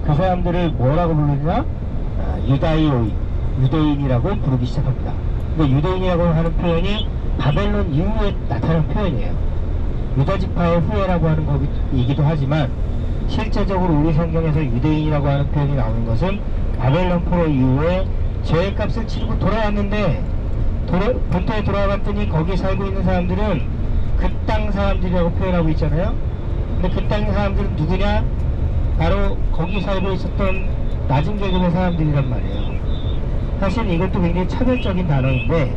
그 사람들을 뭐라고 부르냐? 유대인이라고 부르기 시작합니다. 근데 유대인이라고 하는 표현이 바벨론 이후에 나타난 표현이에요. 유다지파의 후예라고 하는 것이기도 하지만 실제적으로 우리 성경에서 유대인이라고 하는 표현이 나오는 것은 바벨론 포로 이후에 죄의 값을 치르고 돌아왔는데 본토에 돌아갔더니 거기 살고 있는 사람들은 그 땅 사람들이라고 표현하고 있잖아요. 근데 그 땅 사람들은 누구냐? 바로 거기 살고 있었던 낮은 계급의 사람들이란 말이에요. 사실 이것도 굉장히 차별적인 단어인데,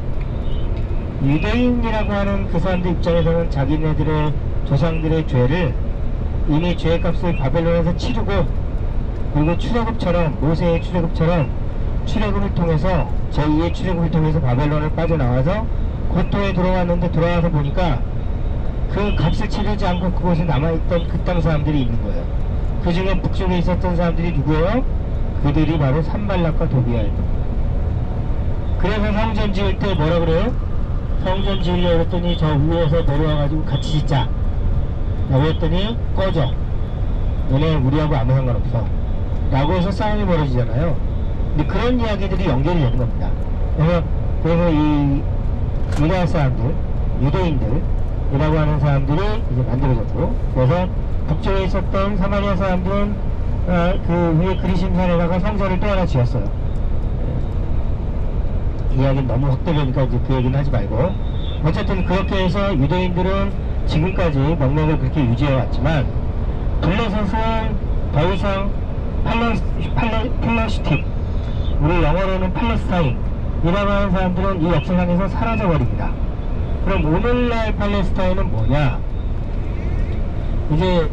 유대인이라고 하는 그 사람들 입장에서는 자기네들의 조상들의 죄를 이미 죄의 값을 바벨론에서 치르고, 그리고 출애굽처럼, 모세의 출애굽처럼 출애굽을 통해서, 제2의 출애굽을 통해서 바벨론을 빠져나와서 고토에 들어왔는데, 들어와서 보니까 그 값을 치르지 않고 그곳에 남아있던 그 땅 사람들이 있는 거예요. 그 중에 북쪽에 있었던 사람들이 누구예요? 그들이 바로 산발락과 도비아입니다. 그래서 성전 지을 때 뭐라 그래요? 성전 지으려고 했더니 저 위에서 내려와가지고 같이 짓자 라고 했더니 꺼져, 너네 우리하고 아무 상관없어 라고 해서 싸움이 벌어지잖아요. 근데 그런 이야기들이 연결이 되는 겁니다. 그래서 이 유다 사람들, 유대인들이라고 하는 사람들이 이제 만들어졌고, 그래서 북쪽에 있었던 사마리아 사람들은 그 위에 그리심산에다가 성전을 또 하나 지었어요. 이야기는 너무 확대되니까 이제 그 얘기는 하지 말고, 어쨌든 그렇게 해서 유대인들은 지금까지 명맥을 그렇게 유지해 왔지만, 블레셋은 더 이상 팔레스틴, 우리 영어로는 팔레스타인이라고 하는 사람들은 이 역사상에서 사라져 버립니다. 그럼 오늘날 팔레스타인은 뭐냐? 이제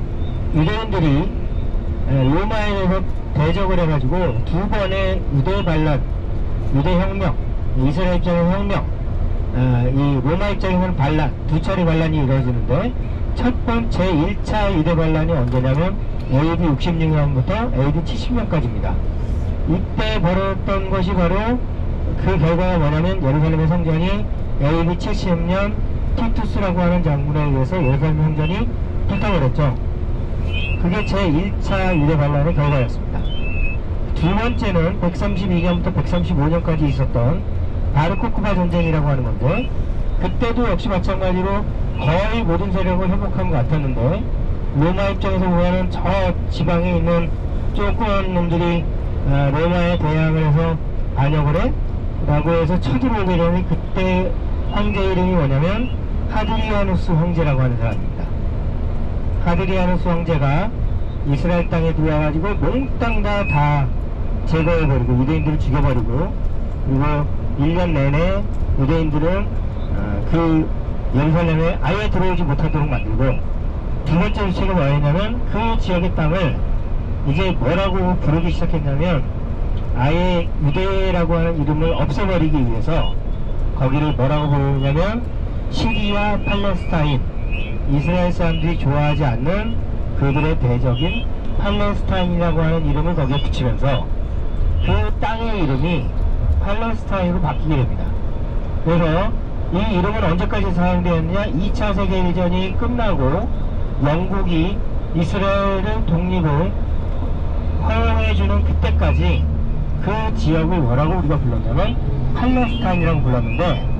유대인들이 로마에 대해서 대적을 해가지고 두 번의 유대혁명, 이스라엘 입장에서는 혁명, 이 로마 입장에서는 반란, 두 차례 반란이 이루어지는데, 첫 번째 1차 유대 반란이 언제냐면 AD 66년부터 AD 70년까지입니다. 이때 벌어졌던 것이 바로, 그 결과가 뭐냐면 예루살렘의 성전이 AD 70년 티투스라고 하는 장군에 의해서 예루살렘 성전이 불타버렸죠. 그게 제1차 유대 반란의 결과였습니다. 두 번째는 132년부터 135년까지 있었던 바르코크바 전쟁이라고 하는 건데, 그때도 역시 마찬가지로 거의 모든 세력을 회복한 것 같았는데, 로마 입장에서 보면은 저 지방에 있는 조그만 놈들이 로마에 대항을 해서 반역을 해? 라고 해서 쳐들어오게 되니, 그때 황제 이름이 뭐냐면 하드리아누스 황제라고 하는 사람입니다. 하드리아누스 황제가 이스라엘 땅에 들어와가지고 몽땅 다 제거해버리고, 유대인들을 죽여버리고, 그리고 1년 내내 유대인들은 그 예루살렘에 아예 들어오지 못하도록 만들고, 두 번째 주체가 뭐였냐면 그 지역의 땅을 이제 뭐라고 부르기 시작했냐면, 아예 유대라고 하는 이름을 없애버리기 위해서 거기를 뭐라고 부르냐면 시리아 팔레스타인, 이스라엘 사람들이 좋아하지 않는 그들의 대적인 팔레스타인이라고 하는 이름을 거기에 붙이면서 그 땅의 이름이 팔레스타인으로 바뀌게 됩니다. 그래서 이 이름은 언제까지 사용되었느냐? 2차 세계대전이 끝나고 영국이 이스라엘의 독립을 허용해주는 그때까지 그 지역을 뭐라고 우리가 불렀냐면 팔레스타인이라고 불렀는데,